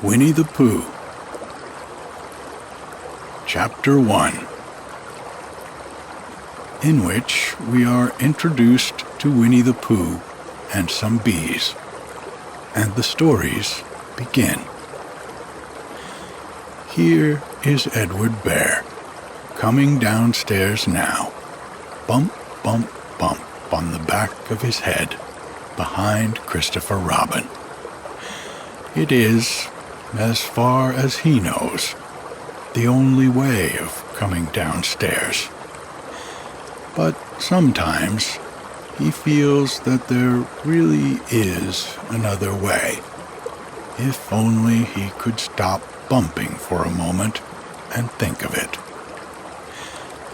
Winnie the Pooh. Chapter 1, in which we are introduced to Winnie the Pooh and some bees, and the stories begin. Here is Edward Bear, coming downstairs now, bump, bump, bump on the back of his head, behind Christopher Robin. It is, as far as he knows, the only way of coming downstairs. But sometimes he feels that there really is another way, if only he could stop bumping for a moment and think of it.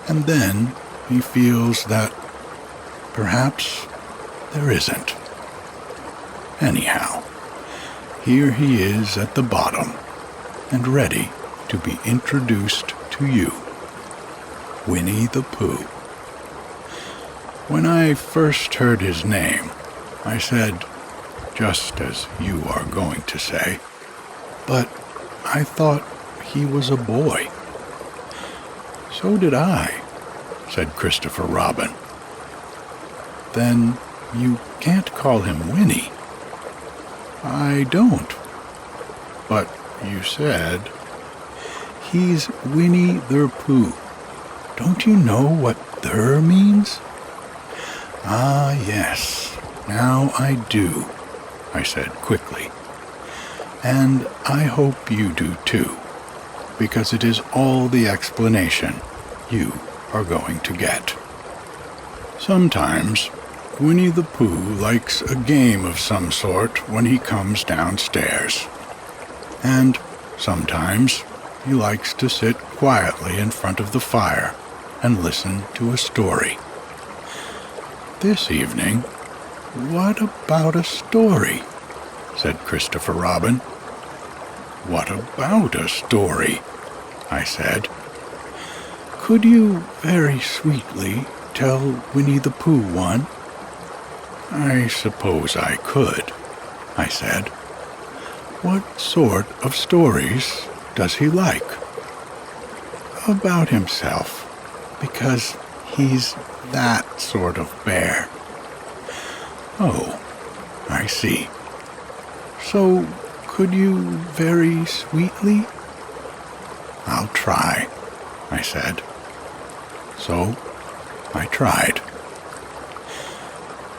And then he feels that perhaps there isn't. Anyhow, here he is at the bottom, and ready to be introduced to you, Winnie the Pooh. When I first heard his name, I said, just as you are going to say, but I thought he was a boy. So did I, said Christopher Robin. Then you can't call him Winnie. I don't. But you said, he's Winnie the Pooh. Don't you know what "the" means? Ah, yes, now I do, I said quickly. And I hope you do too, because it is all the explanation you are going to get. Sometimes Winnie the Pooh likes a game of some sort when he comes downstairs. And sometimes he likes to sit quietly in front of the fire and listen to a story. This evening, what about a story? Said Christopher Robin. What about a story? I said. Could you very sweetly tell Winnie the Pooh one? I suppose I could, I said. What sort of stories does he like? About himself, because he's that sort of bear. Oh, I see. So, could you very sweetly? I'll try, I said. So, I tried.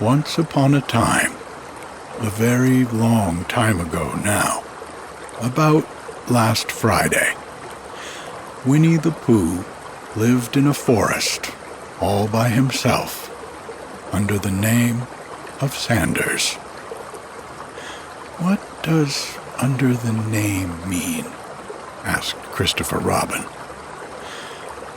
Once upon a time, a very long time ago now, about last Friday, Winnie the Pooh lived in a forest all by himself under the name of Sanders. What does "under the name" mean? Asked Christopher Robin.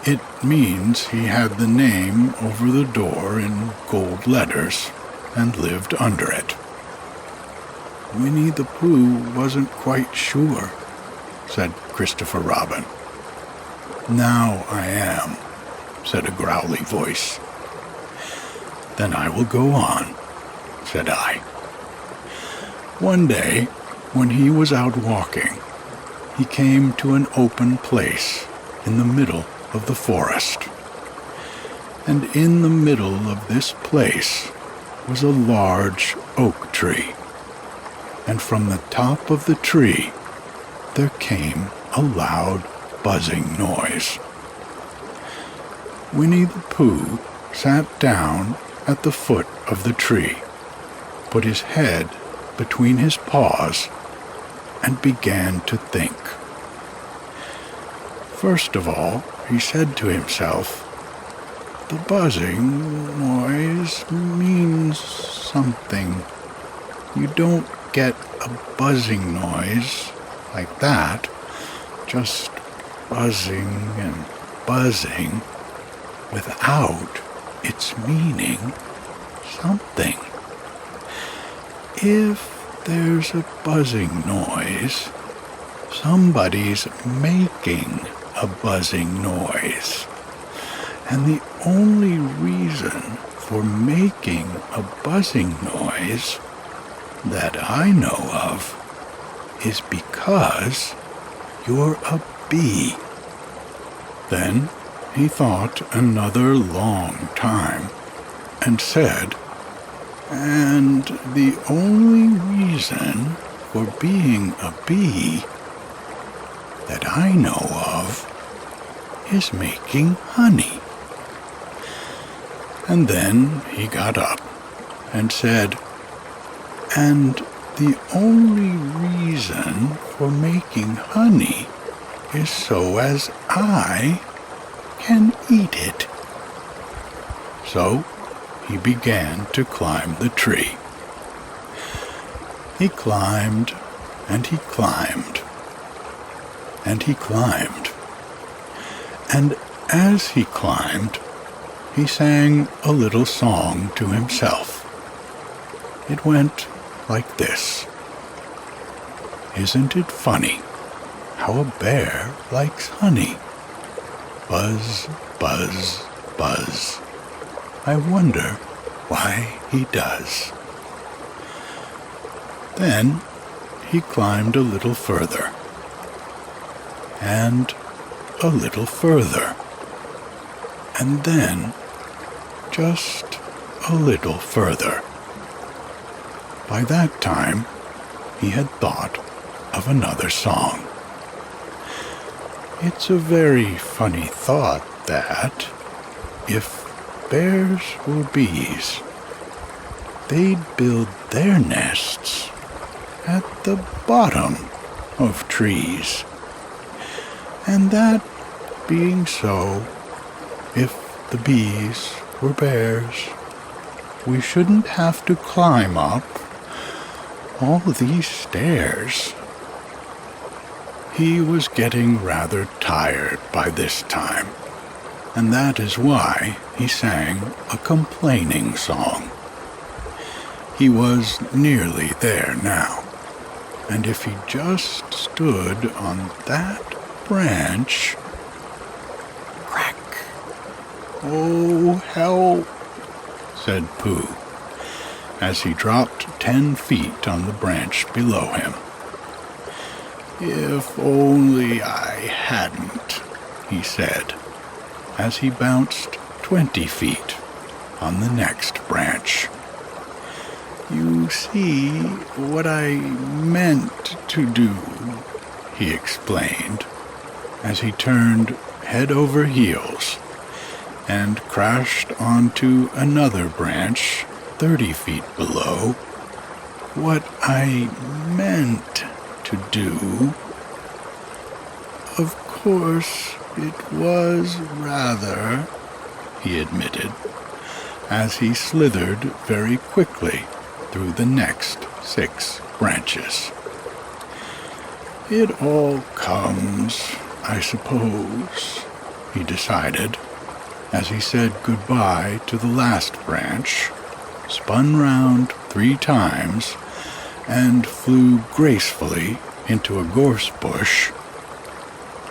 It means he had the name over the door in gold letters and lived under it. Winnie the Pooh wasn't quite sure, said Christopher Robin. Now I am, said a growly voice. Then I will go on, said I. One day, when he was out walking, he came to an open place in the middle of the forest. And in the middle of this place was a large oak tree. And from the top of the tree there came a loud buzzing noise. Winnie the Pooh sat down at the foot of the tree, put his head between his paws, and began to think. First of all, he said to himself, the buzzing noise means something. You don't get a buzzing noise like that, just buzzing and buzzing, without its meaning something. If there's a buzzing noise, somebody's making a buzzing noise. And the only reason for making a buzzing noise that I know of is because you're a bee." Then he thought another long time and said, "And the only reason for being a bee that I know of is making honey." And then he got up and said, "And the only reason for making honey is so as I can eat it." So he began to climb the tree. He climbed, and he climbed, and he climbed. And as he climbed, he sang a little song to himself. It went like this: "Isn't it funny how a bear likes honey? Buzz, buzz, buzz. I wonder why he does." Then he climbed a little further, and a little further, and then just a little further. By that time, he had thought of another song. It's a very funny thought that, if bears were bees, they'd build their nests at the bottom of trees. And that being so, if the bees were bears, we shouldn't have to climb up all these stairs. He was getting rather tired by this time, and that is why he sang a complaining song. He was nearly there now, and if he just stood on that branch— crack! "Oh, help!" said Pooh, as he dropped 10 feet on the branch below him. "If only I hadn't," he said, as he bounced 20 feet on the next branch. "You see, what I meant to do," he explained, as he turned head over heels and crashed onto another branch 30 feet below. "What I meant to do, of course it was rather," he admitted, as he slithered very quickly through the next 6 branches. "It all comes, I suppose," he decided, as he said goodbye to the last branch, spun round 3 times, and flew gracefully into a gorse bush.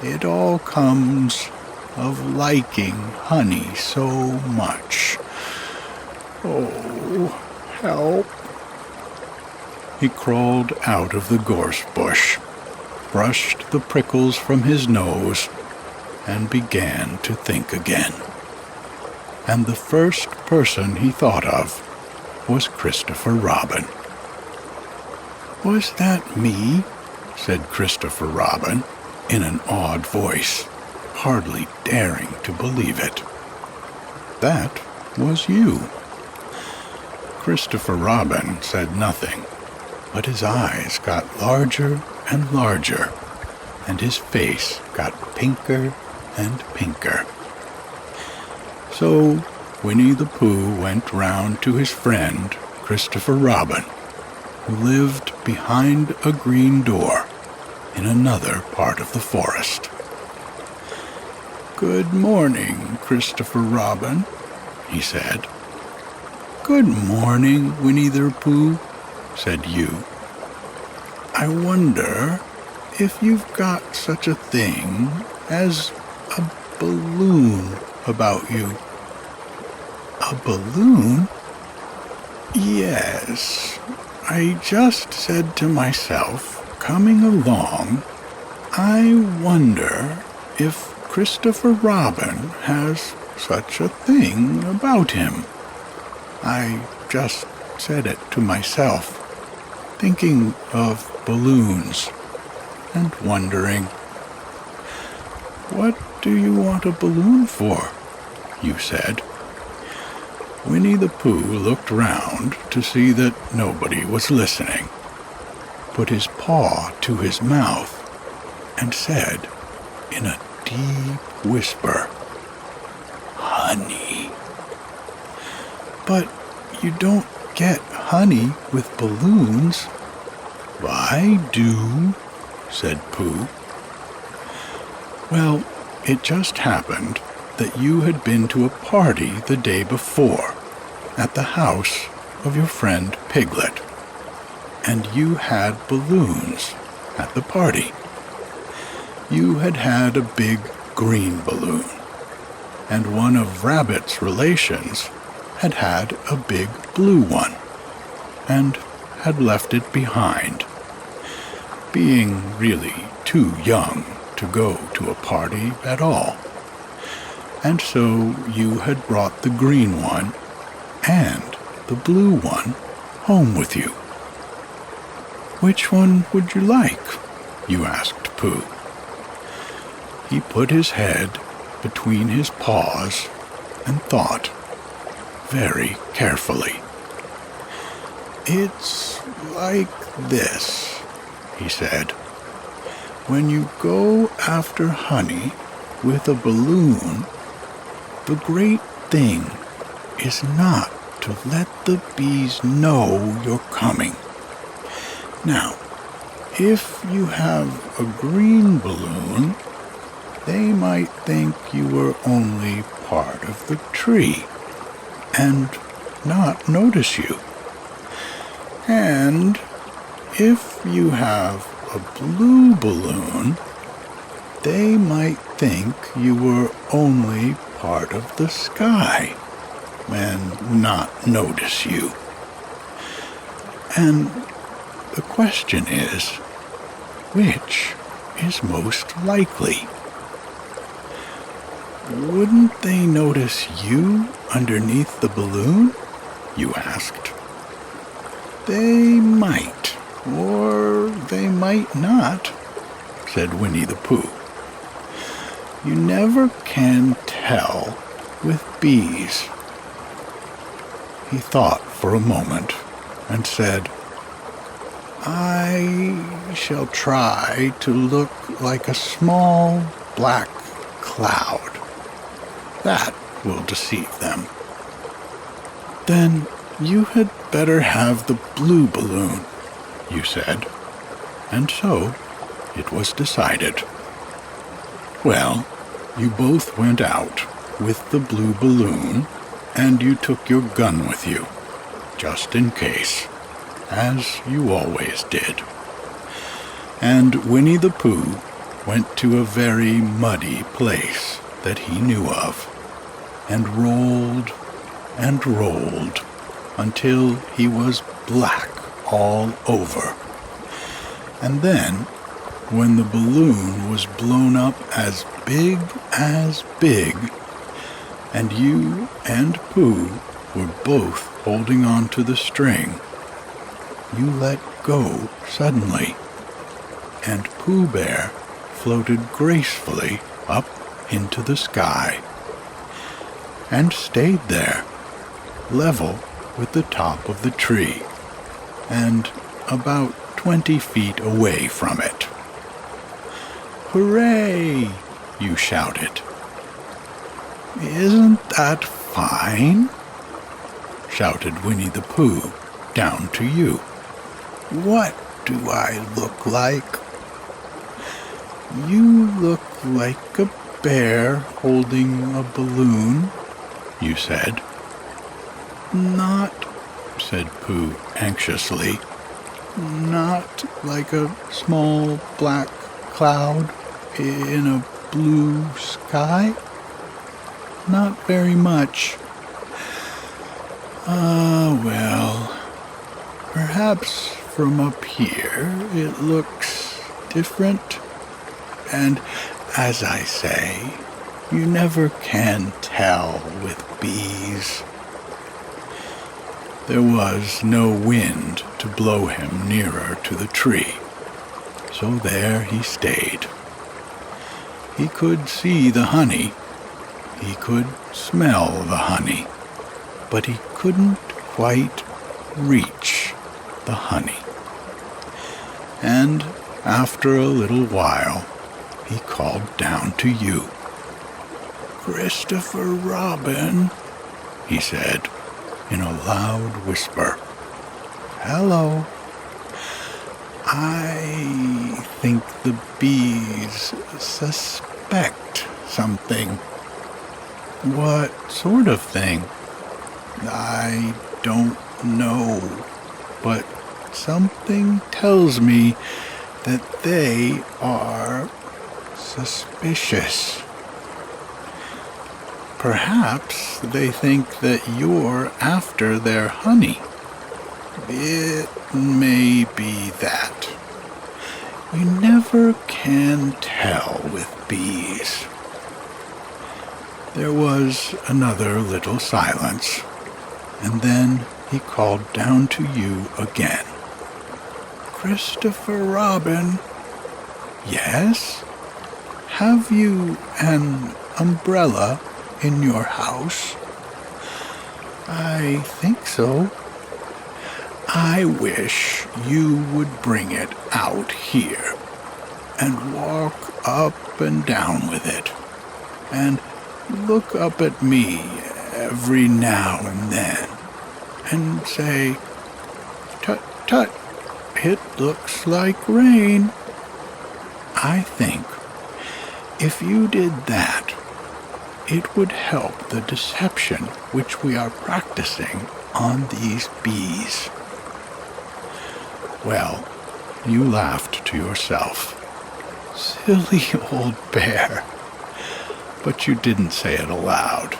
"It all comes of liking honey so much. Oh, help!" He crawled out of the gorse bush, brushed the prickles from his nose, and began to think again. And the first person he thought of was Christopher Robin. "Was that me?" said Christopher Robin in an awed voice, hardly daring to believe it. "That was you." Christopher Robin said nothing, but his eyes got larger and larger, and his face got pinker and pinker. So Winnie the Pooh went round to his friend Christopher Robin, who lived behind a green door in another part of the forest. "Good morning, Christopher Robin," he said. "Good morning, Winnie the Pooh," said you. "I wonder if you've got such a thing as a balloon about you." "A balloon?" "Yes. I just said to myself, coming along, I wonder if Christopher Robin has such a thing about him. I just said it to myself, thinking of balloons and wondering, "What do you want a balloon for?" you said. Winnie the Pooh looked round to see that nobody was listening, put his paw to his mouth, and said in a deep whisper, "Honey." "But you don't get honey with balloons." "I do," said Pooh. "Well, it just happened that you had been to a party the day before at the house of your friend Piglet, and you had balloons at the party. You had had a big green balloon, and one of Rabbit's relations had had a big blue one, and had left it behind, being really too young to go to a party at all. And so you had brought the green one and the blue one home with you. Which one would you like?" you asked Pooh. He put his head between his paws and thought very carefully. "It's like this," he said. "When you go after honey with a balloon, the great thing is not to let the bees know you're coming. Now, if you have a green balloon, they might think you were only part of the tree and not notice you. And if you have a blue balloon, they might think you were only part of the sky and not notice you. And the question is, which is most likely? Wouldn't they notice you underneath the balloon?" you asked. "They might, or they might not," said Winnie the Pooh. "You never can tell with bees." He thought for a moment and said, "I shall try to look like a small black cloud. That will deceive them." "Then you had better have the blue balloon," you said, and so it was decided. Well, you both went out with the blue balloon, and you took your gun with you, just in case, as you always did. And Winnie the Pooh went to a very muddy place that he knew of, and rolled until he was black all over. And then, when the balloon was blown up as big, and you and Pooh were both holding on to the string, you let go suddenly, and Pooh Bear floated gracefully up into the sky, and stayed there, level with the top of the tree, and about 20 feet away from it. "Hooray!" you shouted. "Isn't that fine?" shouted Winnie the Pooh down to you. "What do I look like?" "You look like a bear holding a balloon," you said. "Not," said Pooh anxiously, "not like a small black cloud in a blue sky? Not very much." "Ah, well, perhaps from up here it looks different. And as I say, you never can tell with bees. There was no wind to blow him nearer to the tree, so there he stayed. He could see the honey, he could smell the honey, but he couldn't quite reach the honey. And after a little while, he called down to you. "Christopher Robin," he said in a loud whisper. "Hello. I think the bees suspect something." "What sort of thing?" "I don't know, but something tells me that they are suspicious. Perhaps they think that you're after their honey." "It may be that. You never can tell with bees." There was another little silence, and then he called down to you again. "Christopher Robin." "Yes? Have you an umbrella in your house?" "I think so." "I wish you would bring it out here and walk up and down with it, and look up at me every now and then and say, 'Tut, tut, it looks like rain.' I think if you did that, it would help the deception which we are practicing on these bees." Well, you laughed to yourself. Silly old bear. But you didn't say it aloud,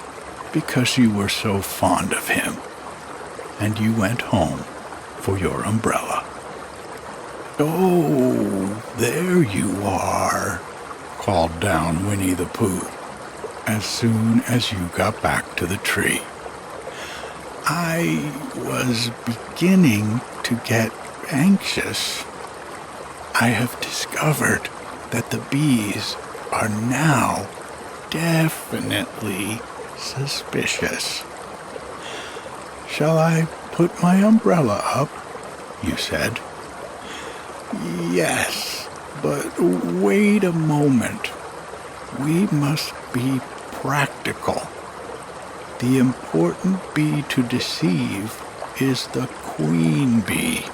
because you were so fond of him, and you went home for your umbrella. "Oh, there you are," called down Winnie the Pooh, as soon as you got back to the tree. "I was beginning to get anxious. I have discovered that the bees are now definitely suspicious." "Shall I put my umbrella up?" you said. "Yes, but wait a moment. We must be practical. The important bee to deceive is the queen bee.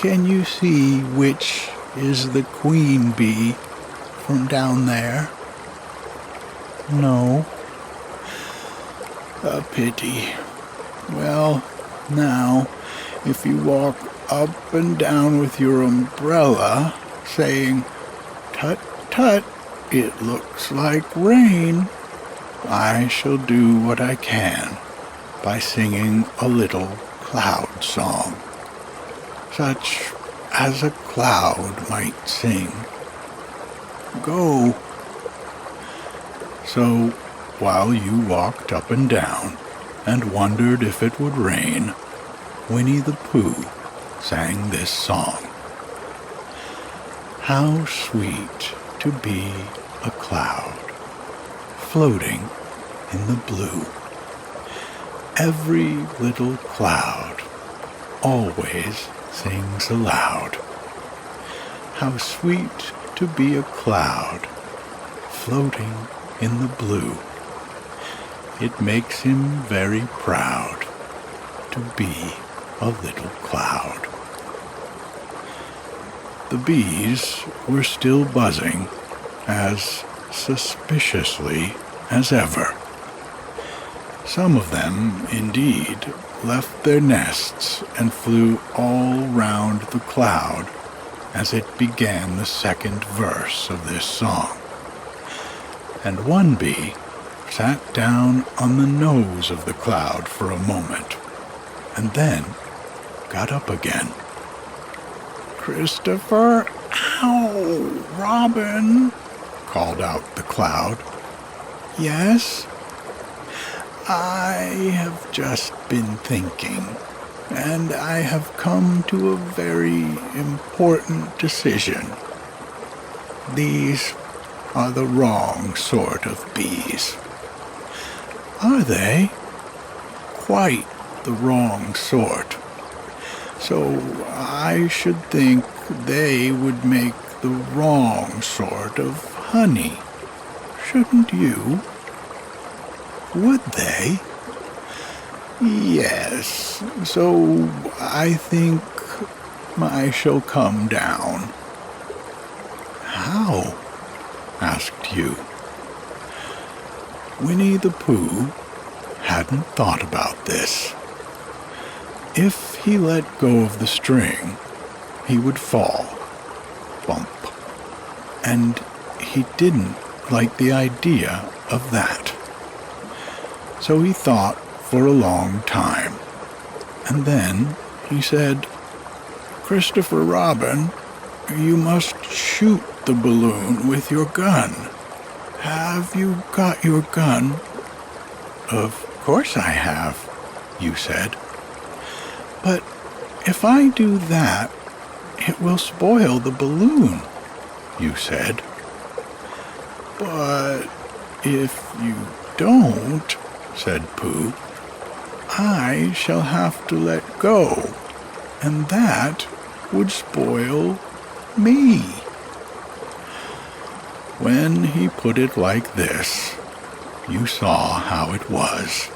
Can you see which is the queen bee from down there?" "No." "A pity. Well, now, if you walk up and down with your umbrella, saying, 'Tut, tut, it looks like rain,' I shall do what I can by singing a little cloud song, such as a cloud might sing. Go." So, while you walked up and down and wondered if it would rain, Winnie the Pooh sang this song. "How sweet to be a cloud, floating in the blue. Every little cloud always sings aloud. How sweet to be a cloud, floating in the blue. It makes him very proud to be a little cloud." The bees were still buzzing as suspiciously as ever. Some of them, indeed, left their nests and flew all round the cloud as it began the second verse of this song. And one bee sat down on the nose of the cloud for a moment, and then got up again. "Christopher, ow, Robin," called out the cloud. "Yes?" "I have just been thinking, and I have come to a very important decision. These are the wrong sort of bees." "Are they?" "Quite the wrong sort. So I should think they would make the wrong sort of honey. Shouldn't you?" "Would they?" "Yes, so I think I shall come down." "How?" asked you. Winnie the Pooh hadn't thought about this. If he let go of the string, he would fall. Bump. And he didn't like the idea of that. So he thought for a long time. And then he said, "Christopher Robin, you must shoot the balloon with your gun. Have you got your gun?" "Of course I have," you said. "But if I do that, it will spoil the balloon," you said. "But if you don't," said Pooh, "I shall have to let go, and that would spoil me." When he put it like this, you saw how it was,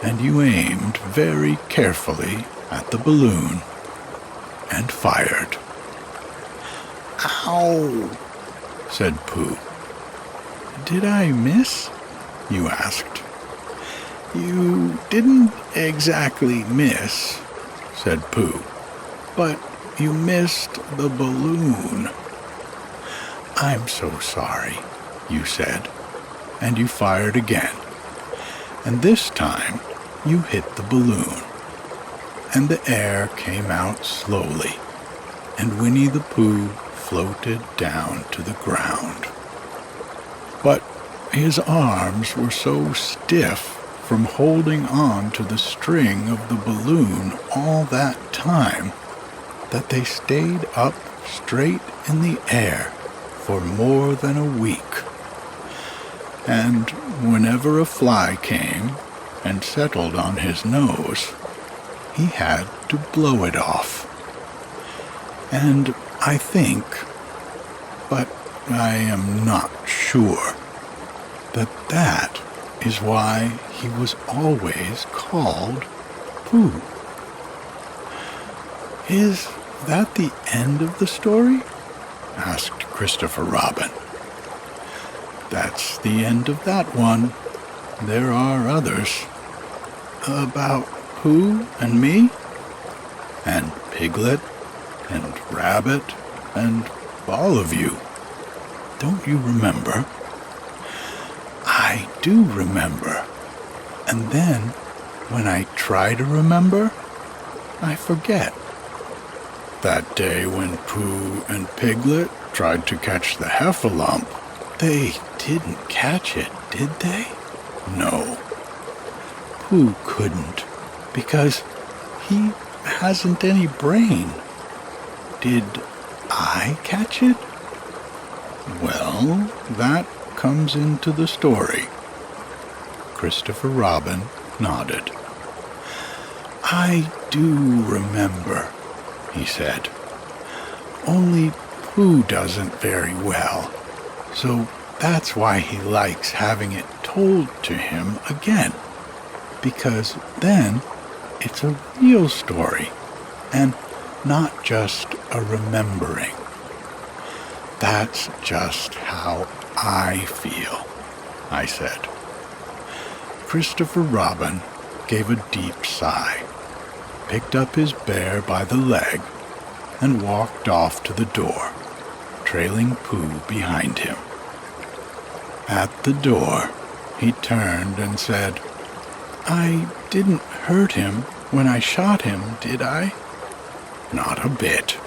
and you aimed very carefully at the balloon and fired. "Ow!" said Pooh. "Did I miss?" you asked. "You didn't exactly miss," said Pooh, "but you missed the balloon." "I'm so sorry," you said, and you fired again. And this time you hit the balloon, and the air came out slowly, and Winnie the Pooh floated down to the ground. But his arms were so stiff from holding on to the string of the balloon all that time that they stayed up straight in the air for more than a week. And whenever a fly came and settled on his nose, he had to blow it off. And I think, but I am not sure, that is why he was always called Pooh. "Is that the end of the story?" asked Christopher Robin. "That's the end of that one. There are others. About Pooh and me, and Piglet, and Rabbit, and all of you. Don't you remember?" "I do remember. And then, when I try to remember, I forget." "That day when Pooh and Piglet tried to catch the heffalump, they didn't catch it, did they?" "No. Pooh couldn't, because he hasn't any brain. Did I catch it?" "Well, that comes into the story." Christopher Robin nodded. "I do remember," he said. "Only Pooh doesn't very well, so that's why he likes having it told to him again, because then it's a real story and not just a remembering. That's just how I feel," I said. Christopher Robin gave a deep sigh, picked up his bear by the leg, and walked off to the door, trailing Pooh behind him. At the door, he turned and said, "I didn't hurt him when I shot him, did I?" not a bit.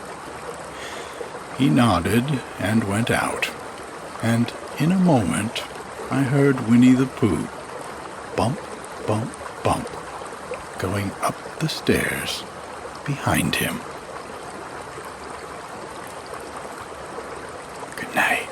He nodded and went out, and in a moment I heard Winnie the Pooh bump, bump, bump, going up the stairs behind him. Good night.